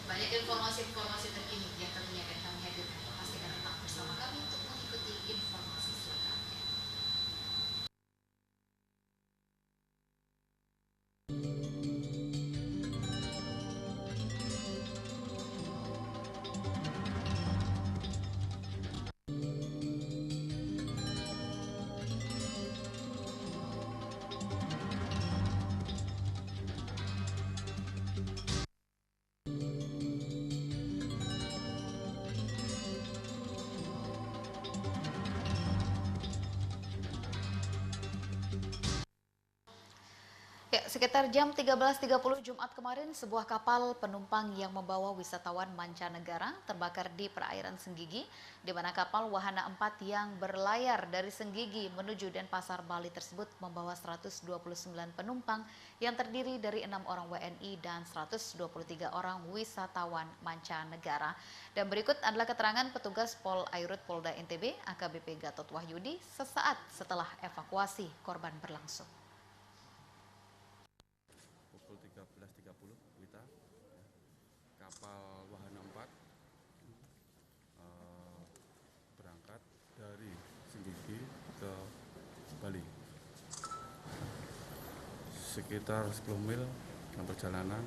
Banyak informasi-informasi terkini yang tentunya akan kami hadirkan. Pastikan tetap bersama kami untuk mengikuti informasi selengkapnya. Ya, sekitar jam 13.30 Jumat kemarin, sebuah kapal penumpang yang membawa wisatawan mancanegara terbakar di perairan Senggigi, di mana kapal Wahana 4 yang berlayar dari Senggigi menuju Denpasar, Bali tersebut membawa 129 penumpang yang terdiri dari 6 orang WNI dan 123 orang wisatawan mancanegara. Dan berikut adalah keterangan petugas Pol Airut Polda NTB AKBP Gatot Wahyudi sesaat setelah evakuasi korban berlangsung. Pukul 13.30 WITA, kapal Wahana 4 berangkat dari Senggigi ke Bali. Sekitar 10 mil dalam perjalanan,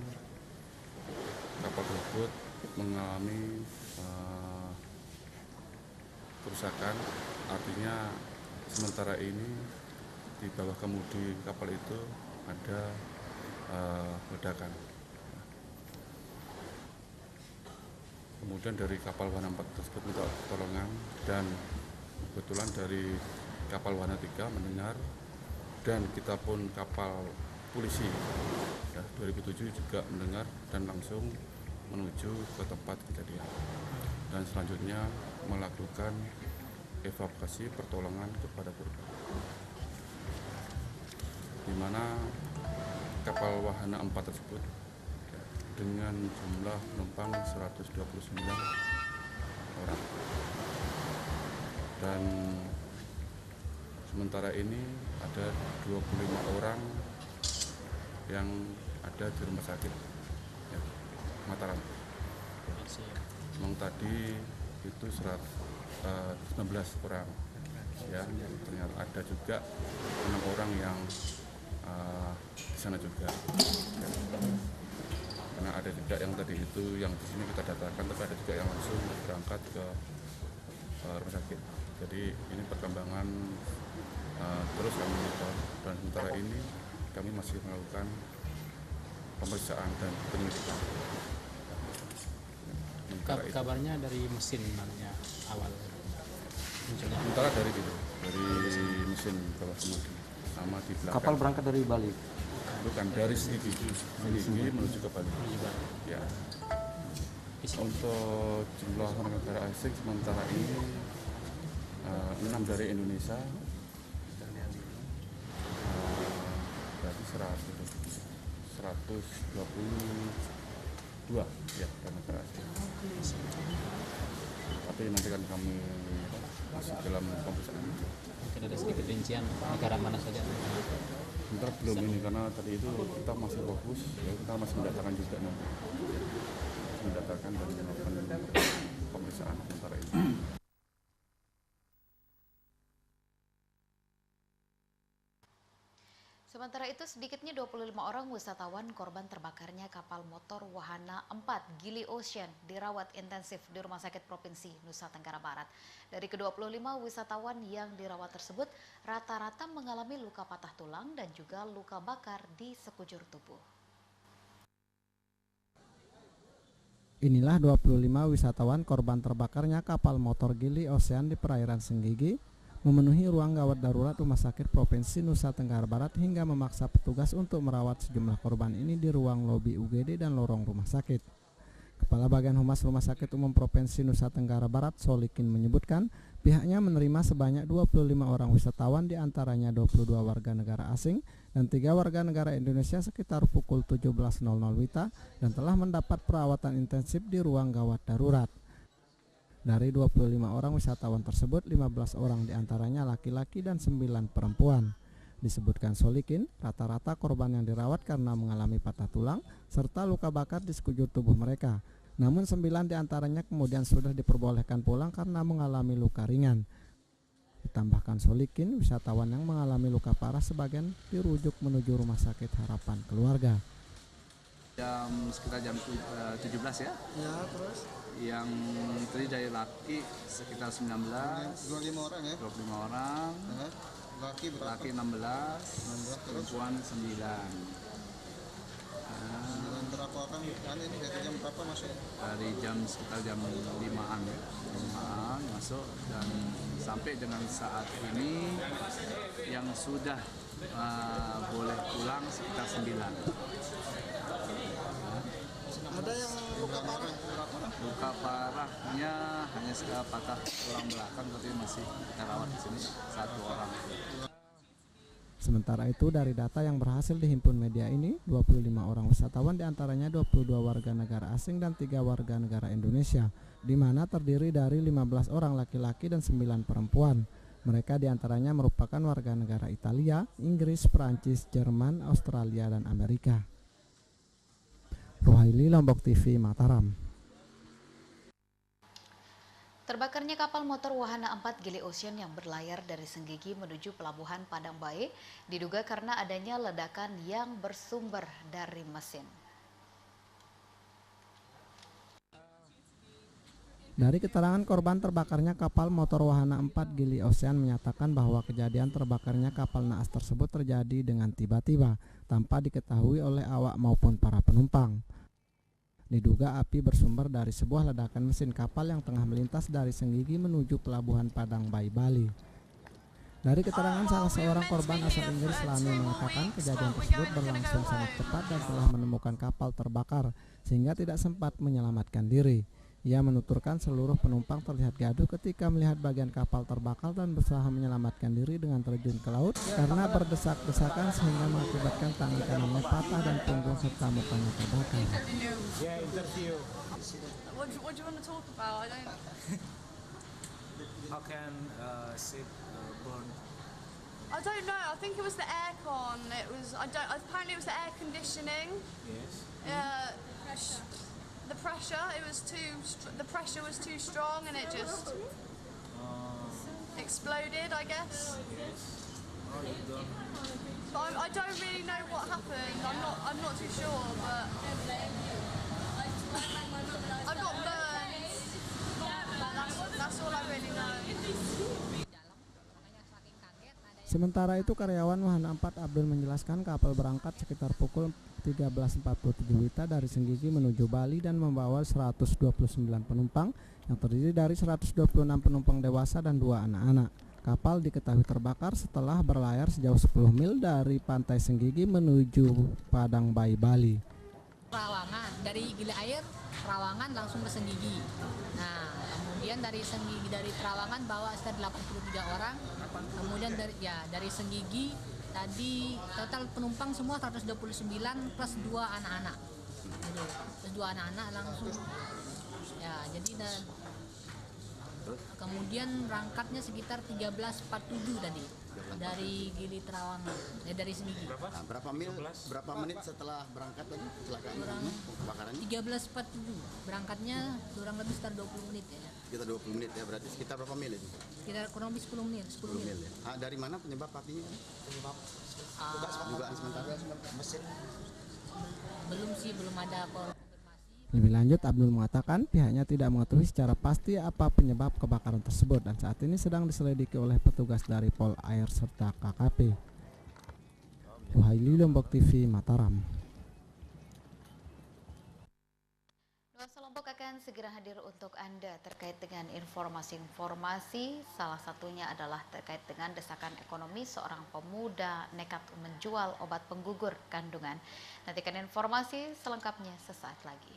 kapal tersebut mengalami kerusakan. Artinya sementara ini di bawah kemudi kapal itu ada ledakan. Kemudian dari kapal Wahana 4 tersebut minta pertolongan, dan kebetulan dari kapal Wahana 3 mendengar, dan kita pun kapal polisi ya, 2007 juga mendengar dan langsung menuju ke tempat kejadian, dan selanjutnya melakukan evakuasi pertolongan kepada korban, di mana kapal Wahana 4 tersebut dengan jumlah penumpang 129 orang, dan sementara ini ada 25 orang yang ada di rumah sakit ya, Mataram. Memang tadi itu 19 orang ya, ternyata ada juga 6 orang yang di sana juga ya. Karena ada juga yang tadi itu yang di sini kita datakan, tapi ada juga yang langsung berangkat ke rumah sakit. Jadi ini perkembangan terus kami monitor, dan sementara ini kami masih melakukan pemeriksaan dan penyelidikan. Kabarnya dari mesin namanya awal. Sementara dari mesin bawah kemudi sama di belakang. Kapal berangkat dari Bali? Bukan, dari Senggigi menuju ke Bali. Ya. Untuk jumlah warga negara asing sementara ini 6 dari Indonesia, berarti 122 ya warga negara asing. Tapi nanti kan kami masih dalam pemeriksaan. Mungkin ada sedikit rincian negara mana saja? Sebentar belum ini, karena tadi itu kita masih fokus ya, kita masih mendatangkan juga nanti, mendatangkan dan melakukan pemeriksaan sementara ini. Sementara itu, sedikitnya 25 orang wisatawan korban terbakarnya kapal motor Wahana 4 Gili Ocean dirawat intensif di Rumah Sakit Provinsi Nusa Tenggara Barat. Dari ke-25 wisatawan yang dirawat tersebut, rata-rata mengalami luka patah tulang dan juga luka bakar di sekujur tubuh. Inilah 25 wisatawan korban terbakarnya kapal motor Gili Ocean di perairan Senggigi, memenuhi ruang gawat darurat Rumah Sakit Provinsi Nusa Tenggara Barat hingga memaksa petugas untuk merawat sejumlah korban ini di ruang lobi UGD dan lorong rumah sakit. Kepala Bagian Humas Rumah Sakit Umum Provinsi Nusa Tenggara Barat, Solikin, menyebutkan pihaknya menerima sebanyak 25 orang wisatawan, diantaranya 22 warga negara asing dan 3 warga negara Indonesia sekitar pukul 17.00 WITA dan telah mendapat perawatan intensif di ruang gawat darurat. Dari 25 orang wisatawan tersebut, 15 orang diantaranya laki-laki dan 9 perempuan. Disebutkan Solikin, rata-rata korban yang dirawat karena mengalami patah tulang serta luka bakar di sekujur tubuh mereka. Namun 9 diantaranya kemudian sudah diperbolehkan pulang karena mengalami luka ringan. Ditambahkan Solikin, wisatawan yang mengalami luka parah sebagian dirujuk menuju Rumah Sakit Harapan Keluarga. Sekitar jam 17 ya. Ya, terus yang tadi dari laki sekitar 19, 25 orang ya. 25 orang. Laki berapa? Laki 16, perempuan 9. Berapa orang ini dari jam berapa masuk? Dari jam sekitar jam 5-an ya. 5-an masuk dan sampai dengan saat ini yang sudah boleh pulang sekitar 9. Ada yang luka parah berapa? Luka parahnya hanya sekitar patah tulang belakang, tapi masih terawat di sini 1 orang. Sementara itu, dari data yang berhasil dihimpun media ini, 25 orang wisatawan diantaranya 22 warga negara asing dan 3 warga negara Indonesia, di mana terdiri dari 15 orang laki-laki dan 9 perempuan. Mereka diantaranya merupakan warga negara Italia, Inggris, Perancis, Jerman, Australia, dan Amerika. Ruhaili, Lombok TV, Mataram. Terbakarnya kapal motor wahana 4 Gili Ocean yang berlayar dari Senggigi menuju pelabuhan Padang Bae diduga karena adanya ledakan yang bersumber dari mesin. Dari keterangan korban terbakarnya kapal motor wahana 4 Gili Ocean menyatakan bahwa kejadian terbakarnya kapal naas tersebut terjadi dengan tiba-tiba tanpa diketahui oleh awak maupun para penumpang. Diduga api bersumber dari sebuah ledakan mesin kapal yang tengah melintas dari Senggigi menuju pelabuhan Padang Bae, Bali. Dari keterangan salah seorang korban asal Inggris, Lani, mengatakan kejadian tersebut berlangsung sangat cepat dan telah menemukan kapal terbakar sehingga tidak sempat menyelamatkan diri. Ia menuturkan seluruh penumpang terlihat gaduh ketika melihat bagian kapal terbakar dan berusaha menyelamatkan diri dengan terjun ke laut karena berdesak-desakan sehingga mengakibatkan tangan kanannya patah dan punggung serta mukanya terbakar. What do you want to talk about? How can ship burn? I don't know. I think it was the aircon. Apparently it was the air conditioning. Yes. The pressure. The pressure was too strong, and it just exploded, I guess. Yes. Oh, you don't. But I don't really know what happened. I'm not too sure, but I got burned. That's all I really know. Sementara itu, karyawan Wahana 4 Abdul menjelaskan kapal berangkat sekitar pukul 13.47 WITA dari Senggigi menuju Bali dan membawa 129 penumpang yang terdiri dari 126 penumpang dewasa dan 2 anak-anak. Kapal diketahui terbakar setelah berlayar sejauh 10 mil dari pantai Senggigi menuju Padang Bae, Bali. Rawangan, dari Gili Air, Rawangan langsung ke Senggigi. Nah, kemudian dari Senggigi, dari Terawangan bawa sekitar 83 orang. Kemudian dari Senggigi tadi total penumpang semua 129 plus 2 anak-anak. Plus 2 anak-anak langsung. Ya, jadi kemudian berangkatnya sekitar 13.47 tadi dari Gili Terawangan, dari Senggigi. Berapa menit setelah berangkat tadi kecelakaan kebakarannya? 13.47 berangkatnya kurang lebih sekitar 20 menit ya. Sekitar 20 menit ya, berarti sekitar berapa mil itu? Sekitar kurang lebih 10 menit. 10 mil ya. Dari mana penyebab apinya? Dugaan sementara mesin. Belum ada konfirmasi. Lebih lanjut, Abdul mengatakan pihaknya tidak mengetahui secara pasti apa penyebab kebakaran tersebut dan saat ini sedang diselidiki oleh petugas dari Pol Air serta KKP. Ruhaili, Lombok TV, Mataram. Nuansa Lombok akan segera hadir untuk Anda terkait dengan informasi-informasi. Salah satunya adalah terkait dengan desakan ekonomi seorang pemuda nekat menjual obat penggugur kandungan. Nantikan informasi selengkapnya sesaat lagi.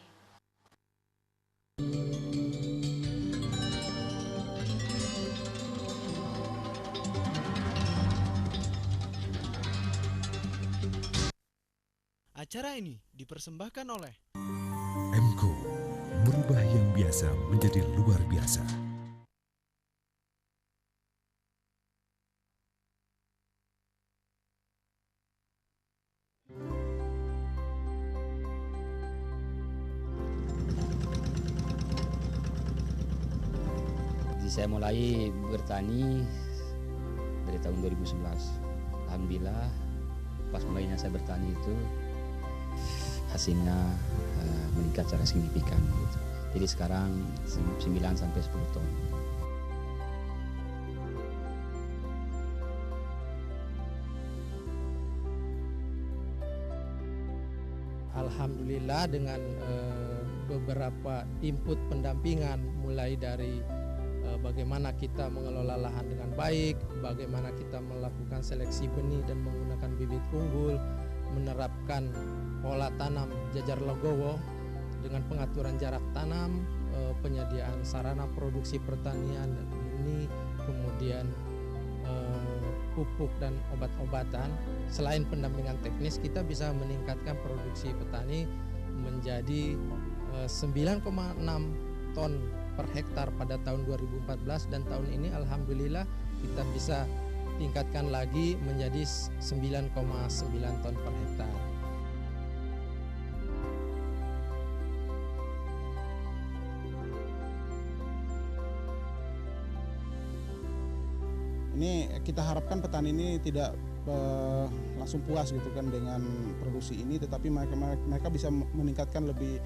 Acara ini dipersembahkan oleh M.Co, merubah yang biasa menjadi luar biasa. Saya mulai bertani dari tahun 2011. Alhamdulillah pas mulainya saya bertani itu hasilnya meningkat secara signifikan gitu. Jadi sekarang 9 sampai 10 ton. Alhamdulillah dengan beberapa input pendampingan mulai dari bagaimana kita mengelola lahan dengan baik, bagaimana kita melakukan seleksi benih dan menggunakan bibit unggul, menerapkan pola tanam jajar legowo dengan pengaturan jarak tanam, penyediaan sarana produksi pertanian dan ini, kemudian pupuk dan obat-obatan. Selain pendampingan teknis, kita bisa meningkatkan produksi petani menjadi 9,6 ton per hektar pada tahun 2014 dan tahun ini alhamdulillah kita bisa tingkatkan lagi menjadi 9,9 ton per hektar. Ini kita harapkan petani ini tidak langsung puas gitu kan dengan produksi ini, tetapi mereka bisa meningkatkan lebih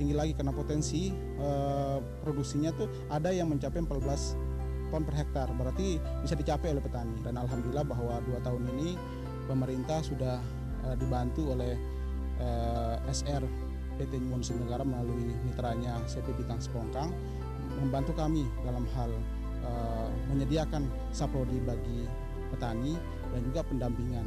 tinggi lagi karena potensi produksinya tuh ada yang mencapai 14 ton per hektar, berarti bisa dicapai oleh petani. Dan alhamdulillah bahwa 2 tahun ini pemerintah sudah dibantu oleh SR PT Nyuwun Negara melalui mitranya CP Bintang Sepongkang membantu kami dalam hal menyediakan saprodi bagi petani dan juga pendampingan.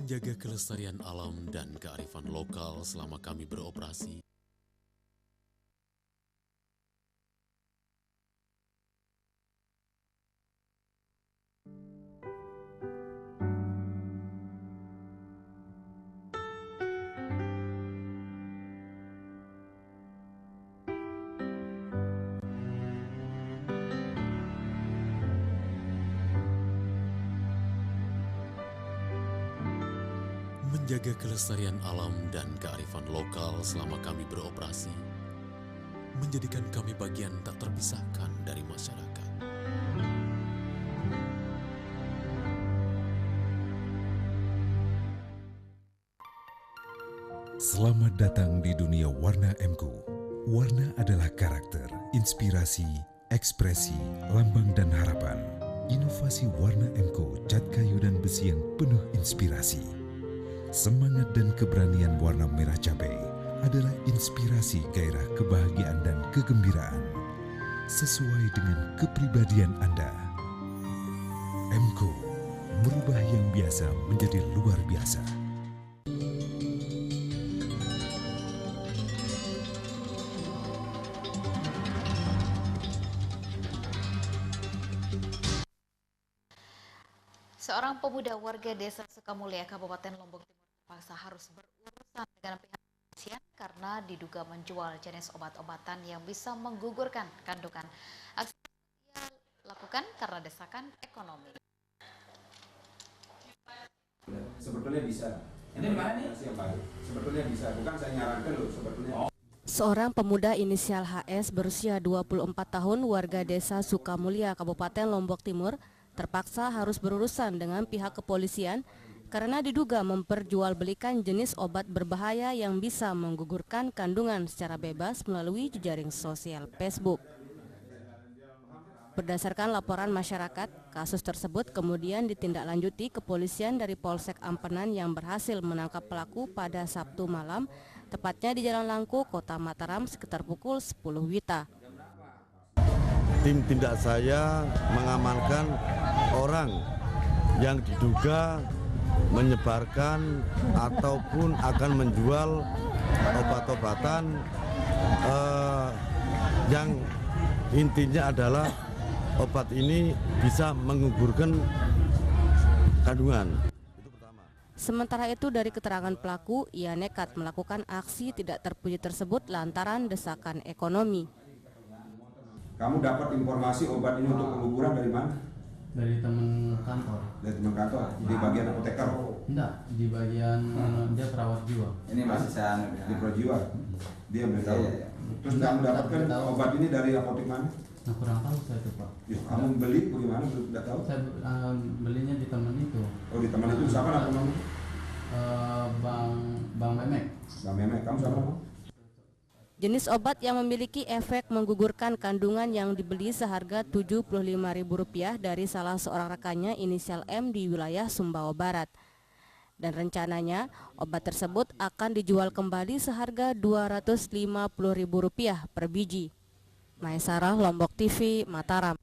Menjaga kelestarian alam dan kearifan lokal selama kami beroperasi. Menjaga kelestarian alam dan kearifan lokal selama kami beroperasi, menjadikan kami bagian tak terpisahkan dari masyarakat. Selamat datang di dunia warna M.Co. Warna adalah karakter, inspirasi, ekspresi, lambang dan harapan. Inovasi warna M.Co cat kayu dan besi yang penuh inspirasi. Semangat dan keberanian warna merah cabai adalah inspirasi gairah kebahagiaan dan kegembiraan. Sesuai dengan kepribadian Anda. M.Co, merubah yang biasa menjadi luar biasa. Seorang pemuda warga desa Sukamulya, Kabupaten Lombok Timur terpaksa harus berurusan dengan pihak kepolisian karena diduga menjual jenis obat-obatan yang bisa menggugurkan kandungan. Aksi ia lakukan karena desakan ekonomi. Sebetulnya bisa. Ini mana nih? Sebetulnya bisa, bukan saya nyarankan loh, sebetulnya. Seorang pemuda inisial HS berusia 24 tahun warga desa Sukamulya, Kabupaten Lombok Timur terpaksa harus berurusan dengan pihak kepolisian karena diduga memperjualbelikan jenis obat berbahaya yang bisa menggugurkan kandungan secara bebas melalui jejaring sosial Facebook. Berdasarkan laporan masyarakat, kasus tersebut kemudian ditindaklanjuti kepolisian dari Polsek Ampenan yang berhasil menangkap pelaku pada Sabtu malam, tepatnya di Jalan Langku, Kota Mataram sekitar pukul 10 WITA. Tim tindak saya mengamankan orang yang diduga menyebarkan ataupun akan menjual obat-obatan yang intinya adalah obat ini bisa menggugurkan kandungan. Sementara itu dari keterangan pelaku, ia nekat melakukan aksi tidak terpuji tersebut lantaran desakan ekonomi. Kamu dapat informasi obat ini untuk pengguguran dari mana? Dari teman kantor. Dari teman kantor? Di bagian apoteker? Enggak, di bagian dia perawat jiwa. Ini masih saya di perawat jiwa. Dia beritahu. Terus kamu dapatkan obat ini dari apotek mana? Nah, kurang tahu saya itu, Pak. Ya, kamu beli bagaimana? Tidak tahu? Saya belinya di teman itu. Oh, di teman itu siapa namanya? Bang Memek. Bang Memek, kamu siapa? Jenis obat yang memiliki efek menggugurkan kandungan yang dibeli seharga Rp75.000 dari salah seorang rekannya inisial M di wilayah Sumbawa Barat. Dan rencananya obat tersebut akan dijual kembali seharga Rp250.000 per biji. Maesarah, Lombok TV, Mataram.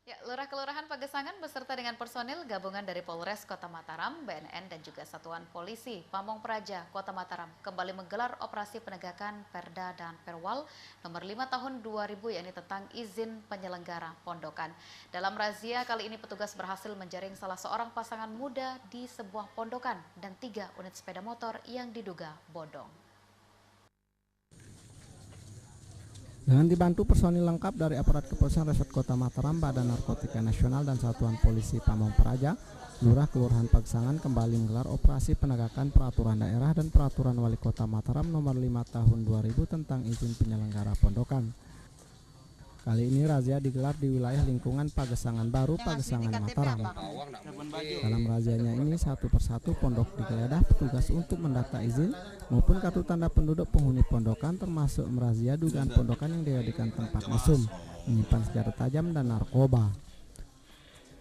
Ya, Lurah Kelurahan Pagesangan beserta dengan personil gabungan dari Polres Kota Mataram, BNN dan juga Satuan Polisi Pamong Praja Kota Mataram kembali menggelar operasi penegakan Perda dan Perwal nomor 5 tahun 2000 yakni tentang izin penyelenggara pondokan. Dalam razia kali ini petugas berhasil menjaring salah seorang pasangan muda di sebuah pondokan dan 3 unit sepeda motor yang diduga bodong. Dengan dibantu personil lengkap dari aparat kepolisian Resort Kota Mataram, Badan Narkotika Nasional dan Satuan Polisi Pamong Praja, Lurah Kelurahan Pagesangan kembali menggelar operasi penegakan peraturan daerah dan peraturan Wali Kota Mataram nomor 5 tahun 2000 tentang izin penyelenggara pondokan. Kali ini razia digelar di wilayah lingkungan Pagesangan Baru, Pagesangan Mataram. Dalam razianya ini satu persatu pondok digeledah petugas untuk mendata izin maupun kartu tanda penduduk penghuni pondokan, termasuk merazia dugaan pondokan yang dijadikan tempat mesum, menyimpan senjata tajam dan narkoba.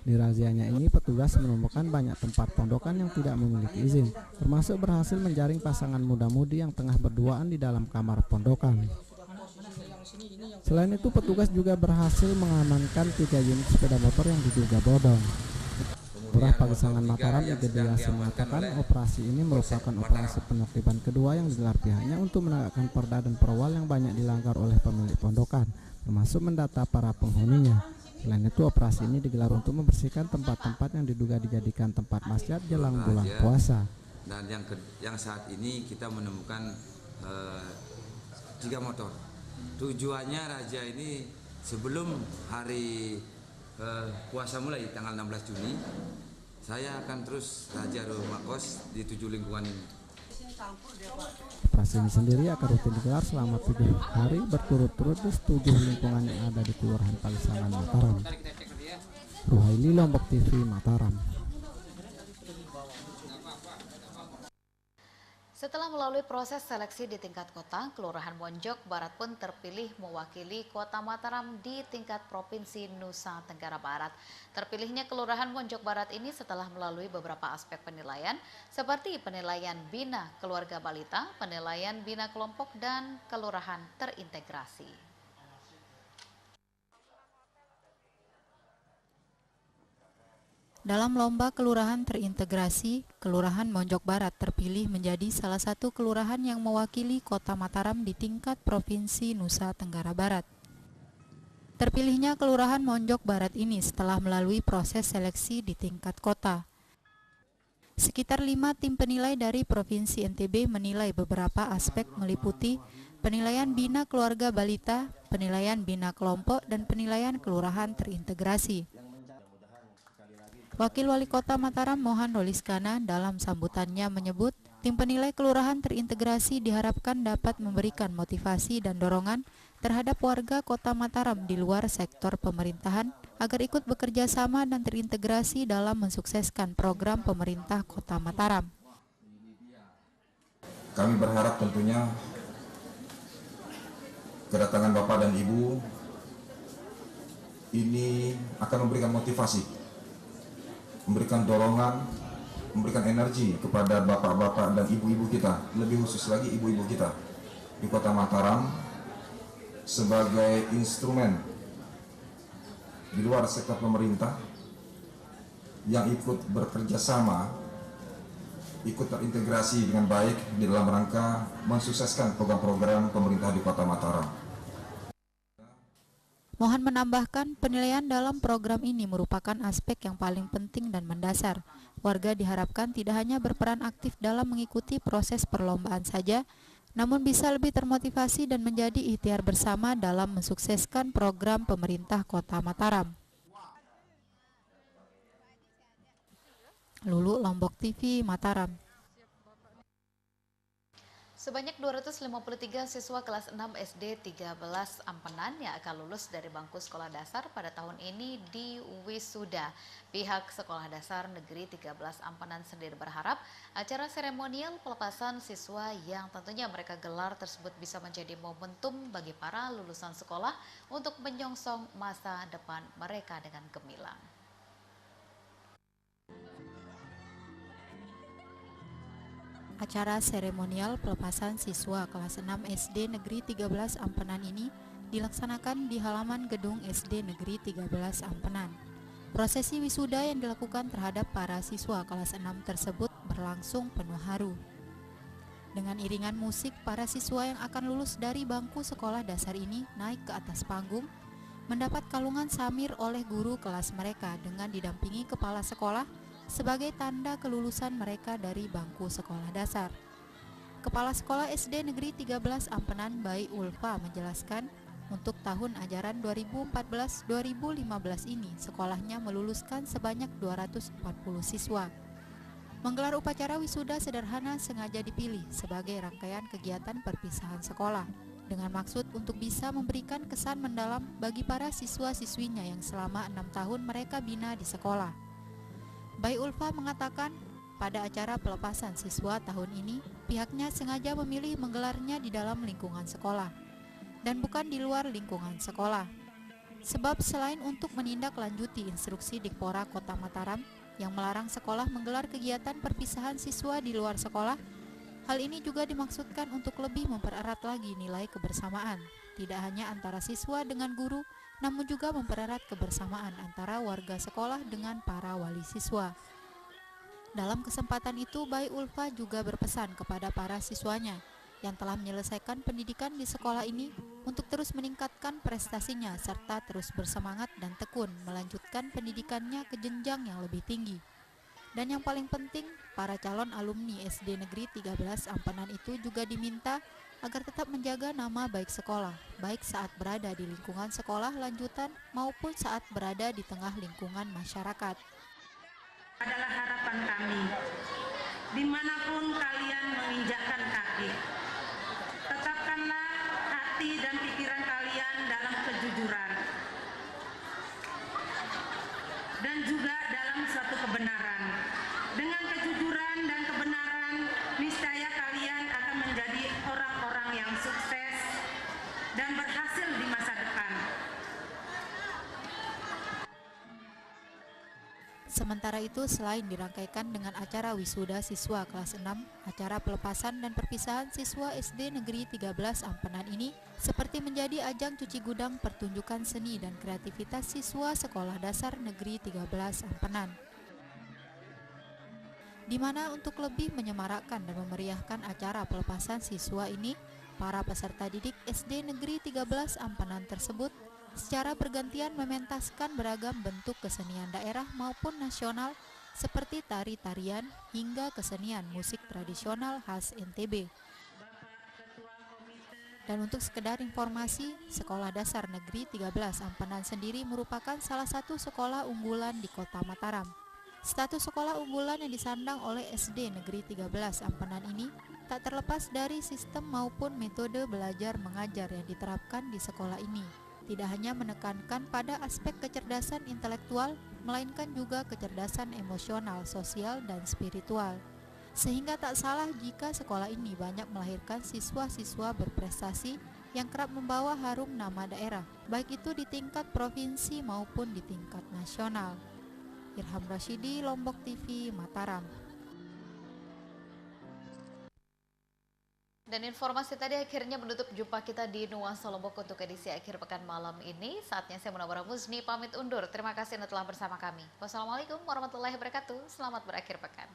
Di razianya ini petugas menemukan banyak tempat pondokan yang tidak memiliki izin, termasuk berhasil menjaring pasangan muda-mudi yang tengah berduaan di dalam kamar pondokan. Selain itu petugas juga berhasil mengamankan 3 unit sepeda motor yang diduga bodong. Lurah Pagesangan Mataram Igede Yasin mengatakan operasi ini merupakan operasi penertiban kedua yang digelar pihaknya untuk menegakkan perda dan perwal yang banyak dilanggar oleh pemilik pondokan, termasuk mendata para penghuninya. Selain itu operasi ini digelar untuk membersihkan tempat-tempat yang diduga dijadikan tempat maksiat jelang bulan puasa. Dan yang saat ini kita menemukan 3 motor. Tujuannya razia ini sebelum hari puasa mulai tanggal 16 Juni, saya akan terus razia rumah kos di 7 lingkungan ini. Operasi ini sendiri akan rutin digelar selama 7 hari berturut-turut di 7 lingkungan yang ada di Kelurahan Pagesangan Mataram. Ruhaili, Lombok TV, Mataram. Setelah melalui proses seleksi di tingkat kota, Kelurahan Monjok Barat pun terpilih mewakili Kota Mataram di tingkat Provinsi Nusa Tenggara Barat. Terpilihnya Kelurahan Monjok Barat ini setelah melalui beberapa aspek penilaian, seperti penilaian Bina Keluarga Balita, penilaian Bina Kelompok, dan Kelurahan Terintegrasi. Dalam lomba kelurahan terintegrasi, Kelurahan Monjok Barat terpilih menjadi salah satu kelurahan yang mewakili Kota Mataram di tingkat Provinsi Nusa Tenggara Barat. Terpilihnya Kelurahan Monjok Barat ini setelah melalui proses seleksi di tingkat kota. Sekitar 5 tim penilai dari Provinsi NTB menilai beberapa aspek meliputi penilaian bina keluarga balita, penilaian bina kelompok, dan penilaian kelurahan terintegrasi. Wakil Wali Kota Mataram Mohan Roliskana dalam sambutannya menyebut, tim penilai kelurahan terintegrasi diharapkan dapat memberikan motivasi dan dorongan terhadap warga Kota Mataram di luar sektor pemerintahan agar ikut bekerja sama dan terintegrasi dalam mensukseskan program pemerintah Kota Mataram. Kami berharap tentunya kedatangan Bapak dan Ibu ini akan memberikan motivasi, memberikan dorongan, memberikan energi kepada bapak-bapak dan ibu-ibu kita, lebih khusus lagi ibu-ibu kita di Kota Mataram sebagai instrumen di luar sektor pemerintah yang ikut bekerja sama, ikut terintegrasi dengan baik di dalam rangka mensukseskan program-program pemerintah di Kota Mataram. Mohan menambahkan penilaian dalam program ini merupakan aspek yang paling penting dan mendasar. Warga diharapkan tidak hanya berperan aktif dalam mengikuti proses perlombaan saja, namun bisa lebih termotivasi dan menjadi ikhtiar bersama dalam mensukseskan program pemerintah Kota Mataram. Lulu, Lombok TV, Mataram. Sebanyak 253 siswa kelas 6 SD 13 Ampenan yang akan lulus dari bangku sekolah dasar pada tahun ini di wisuda. Pihak Sekolah Dasar Negeri 13 Ampenan sendiri berharap acara seremonial pelepasan siswa yang tentunya mereka gelar tersebut bisa menjadi momentum bagi para lulusan sekolah untuk menyongsong masa depan mereka dengan gemilang. Acara seremonial pelepasan siswa kelas 6 SD Negeri 13 Ampenan ini dilaksanakan di halaman gedung SD Negeri 13 Ampenan. Prosesi wisuda yang dilakukan terhadap para siswa kelas 6 tersebut berlangsung penuh haru. Dengan iringan musik, para siswa yang akan lulus dari bangku sekolah dasar ini naik ke atas panggung, mendapat kalungan samir oleh guru kelas mereka dengan didampingi kepala sekolah sebagai tanda kelulusan mereka dari bangku sekolah dasar. Kepala Sekolah SD Negeri 13 Ampenan Bai Ulfa menjelaskan, untuk tahun ajaran 2014-2015 ini sekolahnya meluluskan sebanyak 240 siswa. Menggelar upacara wisuda sederhana sengaja dipilih sebagai rangkaian kegiatan perpisahan sekolah dengan maksud untuk bisa memberikan kesan mendalam bagi para siswa-siswinya yang selama 6 tahun mereka bina di sekolah. Bai Ulfa mengatakan, pada acara pelepasan siswa tahun ini, pihaknya sengaja memilih menggelarnya di dalam lingkungan sekolah dan bukan di luar lingkungan sekolah. Sebab selain untuk menindaklanjuti instruksi Dikpora Kota Mataram yang melarang sekolah menggelar kegiatan perpisahan siswa di luar sekolah, hal ini juga dimaksudkan untuk lebih mempererat lagi nilai kebersamaan, tidak hanya antara siswa dengan guru, namun juga mempererat kebersamaan antara warga sekolah dengan para wali siswa. Dalam kesempatan itu, Bai Ulfa juga berpesan kepada para siswanya yang telah menyelesaikan pendidikan di sekolah ini untuk terus meningkatkan prestasinya serta terus bersemangat dan tekun melanjutkan pendidikannya ke jenjang yang lebih tinggi. Dan yang paling penting, para calon alumni SD Negeri 13 Ampenan itu juga diminta agar tetap menjaga nama baik sekolah, baik saat berada di lingkungan sekolah lanjutan maupun saat berada di tengah lingkungan masyarakat. Adalah harapan kami, dimanapun kalian menginjakkan kaki, tetapkanlah hati dan pikiran kalian dalam kejujuran dan juga dalam suatu kebenaran. Dengan kejujuran dan kebenaran, niscaya kalian akan menjadi orang-orang yang sukses dan berhasil di masa depan. Sementara itu, selain dirangkaikan dengan acara wisuda siswa kelas 6, acara pelepasan dan perpisahan siswa SD Negeri 13 Ampenan ini seperti menjadi ajang cuci gudang pertunjukan seni dan kreativitas siswa Sekolah Dasar Negeri 13 Ampenan, di mana untuk lebih menyemarakkan dan memeriahkan acara pelepasan siswa ini, para peserta didik SD Negeri 13 Ampenan tersebut secara bergantian mementaskan beragam bentuk kesenian daerah maupun nasional seperti tari-tarian hingga kesenian musik tradisional khas NTB. Dan untuk sekedar informasi, Sekolah Dasar Negeri 13 Ampenan sendiri merupakan salah satu sekolah unggulan di Kota Mataram. Status sekolah unggulan yang disandang oleh SD Negeri 13 Ampenan ini tak terlepas dari sistem maupun metode belajar mengajar yang diterapkan di sekolah ini. Tidak hanya menekankan pada aspek kecerdasan intelektual, melainkan juga kecerdasan emosional, sosial, dan spiritual. Sehingga tak salah jika sekolah ini banyak melahirkan siswa-siswa berprestasi yang kerap membawa harum nama daerah, baik itu di tingkat provinsi maupun di tingkat nasional. Irham Rashidi, Lombok TV, Mataram. Dan informasi tadi akhirnya menutup jumpa kita di Nuansa Lombok untuk edisi akhir pekan malam ini. Saatnya saya Munawwarah Muzni pamit undur. Terima kasih Anda telah bersama kami. Wassalamualaikum warahmatullahi wabarakatuh. Selamat berakhir pekan.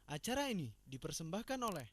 Acara ini dipersembahkan oleh